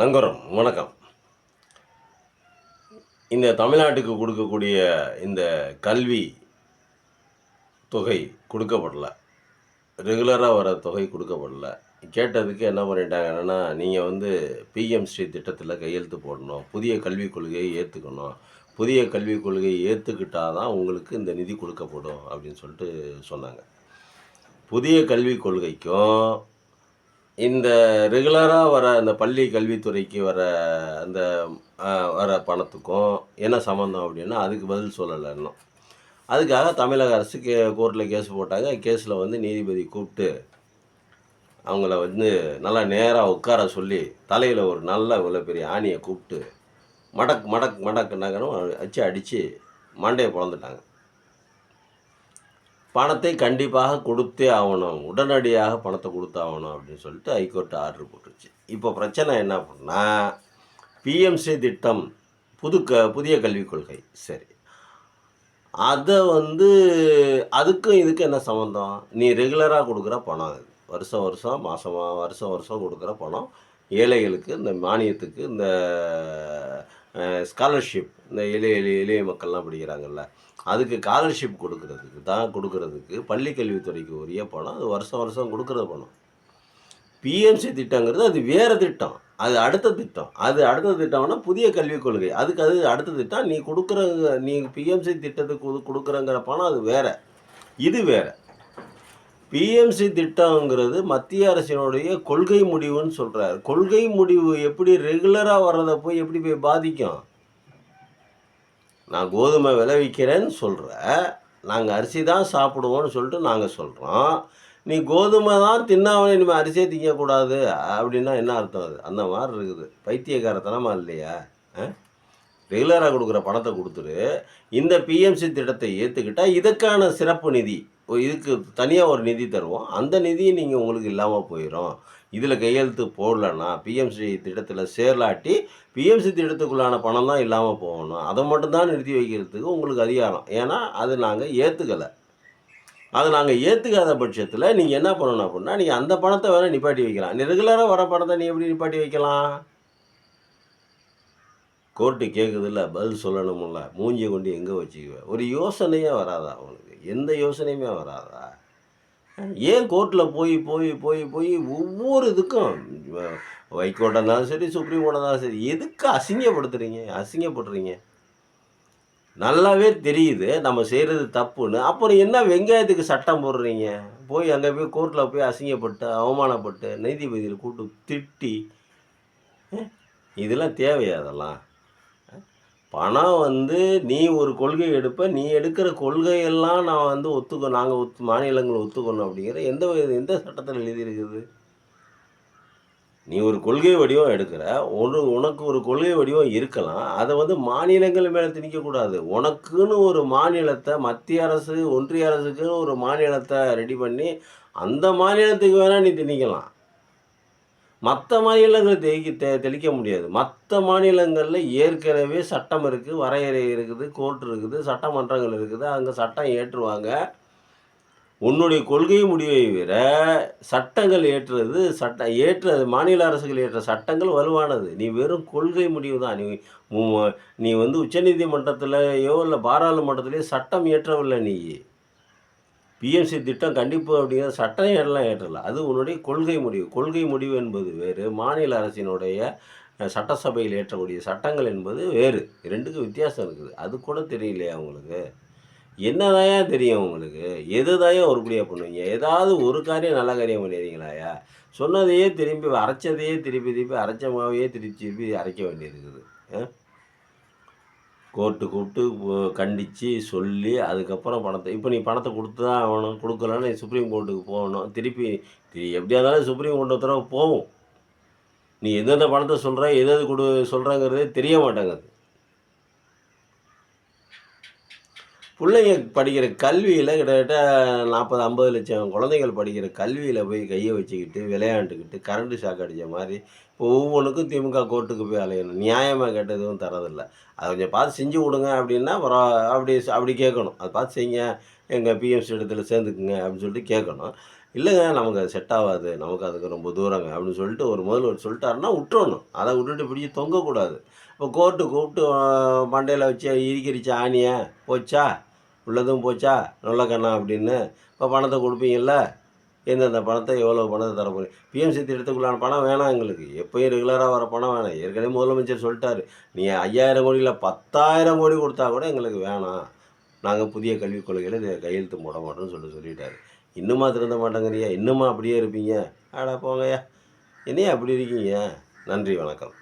நங்கரம் வணக்கம். இந்த தமிழ்நாட்டுக்கு கொடுக்கக்கூடிய இந்த கல்வி தொகை கொடுக்கப்படல. ரெகுலரா வர தொகை கொடுக்கப்படல. கேட்டதுக்கு என்ன பண்ணிட்டாங்க என்னன்னா, நீங்க பிஎம்ஸ்ரீ திட்டத்தில கையெழுத்து போடணும். புதிய கல்விக் கொள்கையை ஏத்துக்கணும். புதிய கல்விக் கொள்கையை ஏத்துக்கிட்டா தான் உங்களுக்கு இந்த நிதி கொடுக்கப்படும் அப்படின்னு சொல்லிட்டு சொன்னாங்க. புதிய கல்விக் கொள்கைக்கும் இந்த ரெகுலரா வர அந்த பள்ளி கல்வித்துறைக்கு வர அந்த வர பணத்துக்கும் என்ன சம்மந்தம் அப்படின்னா, அதுக்கு பதில் சொல்லல இன்னும். அதுக்காக தமிழக அரசு கோர்ட்ல கேஸ் போட்டாங்க. கேஸ்ல நீதிபதி கூப்பிட்டு, அவங்கள நல்லா நேரா உட்கார சொல்லி, தலையில ஒரு நல்ல இவ்வளோ பெரிய ஆணிய கூப்பிட்டு, மடக் மடக் மடக்குனாங்கன்னு வச்சு அடிச்சு மண்டைய பொளந்துட்டாங்க. பணத்தை கண்டிப்பாக கொடுத்தே ஆகணும். உடனடியாக பணத்தை கொடுத்தாகணும் அப்படின்னு சொல்லிட்டு ஹைகோர்ட் ஆர்டர் போட்டுருச்சு. இப்போ பிரச்சனை என்ன அப்படின்னா, பிஎம்ஸ்ரீ திட்டம் புதிய கல்விக் கொள்கை. சரி. அதை அதுக்கும் இதுக்கும் என்ன சம்மந்தம்? நீ ரெகுலராக கொடுக்குற பணம் அது. வருஷம் வருஷம் வருஷம் வருஷம் கொடுக்குற பணம் ஏழைகளுக்கு, இந்த மானியத்துக்கு, இந்த ஸ்காலர்ஷிப், இந்த எளிய எளிய எளிய மக்கள்லாம் படிக்கிறாங்கல்ல, அதுக்கு ஸ்காலர்ஷிப் கொடுக்கறதுக்கு பள்ளி கல்வித்துறைக்கு உரிய பணம். அது வருஷம் வருஷம் கொடுக்குற பணம். பிஎம்சி திட்டங்கிறது அது வேறு திட்டம். அது அடுத்த திட்டம். அது அடுத்த திட்டம்னா புதிய கல்விக் கொள்கை. அது அடுத்த திட்டம். நீ பிஎம்சி திட்டத்துக்கு கொடுக்குறங்கிற பணம் அது வேற. இது வேற. பிஎம்சி திட்டங்கிறது மத்திய அரசினுடைய கொள்கை முடிவுன்னு சொல்கிறார். கொள்கை முடிவு எப்படி ரெகுலராக வர்றதை எப்படி போய் பாதிக்கும்? நான் கோதுமை விளைவிக்கிறேன்னு சொல்கிற, நாங்கள் அரிசி தான் சாப்பிடுவோம்னு சொல்லிட்டு நாங்கள் சொல்கிறோம். நீ கோதுமை தான் தின்னாவனே, இனிமேல் அரிசியே திங்கக்கூடாது அப்படின்னா என்ன அர்த்தம்? அது அந்த மாதிரி இருக்குது. பைத்தியக்காரத்தனமா இல்லையா? ரெகுலராக கொடுக்குற பணத்தை கொடுத்துரு, இந்த பிஎம்சி திட்டத்தை ஏற்றுக்கிட்டால் இதுக்கான சிறப்பு நிதி, இதுக்கு தனியாக ஒரு நிதி தருவோம். அந்த நிதியை நீங்கள் உங்களுக்கு இல்லாமல் போயிடும். இதில் கையெழுத்து போடலன்னா பிஎம்சி திட்டத்தில் சேரலாட்டி பிஎம்சி திட்டத்துக்குள்ளான பணம் தான் இல்லாமல் போகணும். அதை மட்டும்தான் நிறுத்தி வைக்கிறதுக்கு உங்களுக்கு அதிகாரம். ஏன்னா அது நாங்கள் ஏற்றுக்கலை. அதை நாங்கள் ஏற்றுக்காத பட்சத்தில் நீங்கள் என்ன பண்ணணும் அப்படின்னா, நீங்கள் அந்த பணத்தை வேணால் நிப்பாட்டி வைக்கலாம். நீ ரெகுலராக வர பணத்தை நீ எப்படி நிப்பாட்டி வைக்கலாம்? கோர்ட்டு கேட்குதில்ல, பதில் சொல்லணும்ல. மூஞ்சியை கொண்டு எங்கே வச்சுக்குவேன்? ஒரு யோசனையே வராதா அவனுக்கு? எந்த யோசனையுமே வராதா? ஏன் கோர்ட்டில் போய் போய் போய் போய் ஒவ்வொரு இதுக்கும் ஹைகோர்ட்டாக இருந்தாலும் சரி, சுப்ரீம் கோர்ட்டாக இருந்தாலும் சரி, எதுக்கு அசிங்கப்படுறீங்க? நல்லாவே தெரியுது நம்ம செய்கிறது தப்புன்னு. அப்புறம் என்ன வெங்காயத்துக்கு சட்டம் போடுறீங்க? போய் அங்கே போய் கோர்ட்டில் போய் அசிங்கப்பட்டு, அவமானப்பட்டு, நீதிபதியில் கூப்பிட்டு திட்டி, இதெல்லாம் தேவையா? அதெல்லாம் பணம் நீ ஒரு கொள்கை எடுப்ப, நீ எடுக்கிற கொள்கையெல்லாம் நான் நாங்கள் மாநிலங்கள் ஒத்துக்கணும் அப்படிங்கிற எந்த சட்டத்தில் எழுதியிருக்குது? நீ ஒரு கொள்கை வடிவம் எடுக்கிற, உனக்கு ஒரு கொள்கை வடிவம் இருக்கலாம். அதை மாநிலங்கள் மேலே திணிக்கக்கூடாது. உனக்குன்னு ஒரு மாநிலத்தை, மத்திய அரசு ஒன்றிய அரசுக்குன்னு ஒரு மாநிலத்தை ரெடி பண்ணி அந்த மாநிலத்துக்கு வேணால் நீ திணிக்கலாம். மற்ற மாநிலங்கள் தெளிக்க முடியாது. மற்ற மாநிலங்களில் ஏற்கனவே சட்டம் இருக்குது, வரையறை இருக்குது, கோர்ட் இருக்குது, சட்டமன்றங்கள் இருக்குது. அங்கே சட்டம் ஏற்றுவாங்க. உன்னுடைய கொள்கை முடிவை விட சட்டங்கள் ஏற்றுறது மாநில அரசுகள் ஏற்ற சட்டங்கள் வலுவானது. நீ வெறும் கொள்கை முடிவு தான். நீ உச்சநீதிமன்றத்திலேயோ இல்லை பாராளுமன்றத்திலேயோ சட்டம் ஏற்றவில்லை. நீ பிஎம்சி திட்டம் கண்டிப்பு அப்படிங்கிற சட்டம் எல்லாம் ஏற்றல. அது உன்னுடைய கொள்கை முடிவு. கொள்கை முடிவு என்பது வேறு, மாநில அரசினுடைய சட்டசபையில் ஏற்றக்கூடிய சட்டங்கள் என்பது வேறு. ரெண்டுக்கும் வித்தியாசம் இருக்குது. அது கூட தெரியலையா உங்களுக்கு? என்னதாயா தெரியும் உங்களுக்கு? எதுதாயா உருப்படியாக பண்ணுவீங்க? ஏதாவது ஒரு காரியம் நல்ல காரியம் பண்ணிடுறீங்களாயா? சொன்னதையே அரைச்சதையே திருப்பி அரைச்ச மாவையே திருப்பி அரைக்க வேண்டியிருக்குது. கோர்ட்டு கூப்பிட்டு கண்டித்து சொல்லி அதுக்கப்புறம் இப்போ நீ பணத்தை கொடுத்து தான் ஆகணும். கொடுக்கலன்னா நீ சுப்ரீம் கோர்ட்டுக்கு போகணும். திருப்பி எப்படியா இருந்தாலும் சுப்ரீம் கோர்ட்டு தடவை போகும். நீ எந்தெந்த பணத்தை சொல்கிற, எது சொல்கிறங்கிறதே தெரிய மாட்டேங்குது. பிள்ளைங்க படிக்கிற கல்வியில் கிட்டத்தட்ட 40-50 லட்சம் குழந்தைகள் படிக்கிற கல்வியில் போய் கையை வச்சுக்கிட்டு விளையாண்டுக்கிட்டு கரண்ட்டு ஷாக் அடித்த மாதிரி இப்போ ஒவ்வொன்றுக்கும் திமுக கோர்ட்டுக்கு போய் அலையணும். நியாயமாக கேட்ட எதுவும் தரதில்லை. அதை கொஞ்சம் பார்த்து செஞ்சு கொடுங்க அப்படின்னா அப்படி கேட்கணும். அதை பார்த்து செய்யுங்க, எங்கள் பிஎம்சி இடத்துல சேர்ந்துக்குங்க அப்படின்னு சொல்லிட்டு கேட்கணும். இல்லைங்க நமக்கு அது செட் ஆகாது. நமக்கு அதுக்கு ரொம்ப தூரங்க அப்படின்னு சொல்லிட்டு முதல்வர் சொல்லிட்டாருன்னா விட்டுறணும். அத விட்டுட்டு பிடிச்சு தொங்கக்கூடாது. இப்போ கோர்ட்டு கூப்பிட்டு மண்டையில வச்சு இரிக்கிருச்சு ஆணிய, போச்சா? உள்ளதும் போச்சா? நல்ல கண்ணா அப்படின்னு. இப்போ பணத்த குடுப்பீங்கள்ல? எந்தெந்த பணத்த எவ்வளோ பணத்த தர போறீங்க? பிஎம்சி திட்டத்துக்குள்ளான பணம் வேணாம் எங்களுக்கு. எப்பயும் ரெகுலரா வர பணம் வேணாம். ஏற்கனவே முதலமைச்சர் சொல்ட்டாரு. நீங்க 5000 கோடி இல்ல 10,000 கோடி குடுத்தா கூட எங்களுக்கு வேணாம். நாங்க புதிய கல்விக் கொள்கையில கையெழுத்து போட மாட்டோம்னு சொல்லிட்டாரு. இன்னுமா திருந்த மாட்டேங்கிறீங்க? இன்னுமா அப்படியே இருப்பீங்க? அட போங்கய்யா! என்னய்யா இப்படி இருக்கீங்க? நன்றி, வணக்கம்.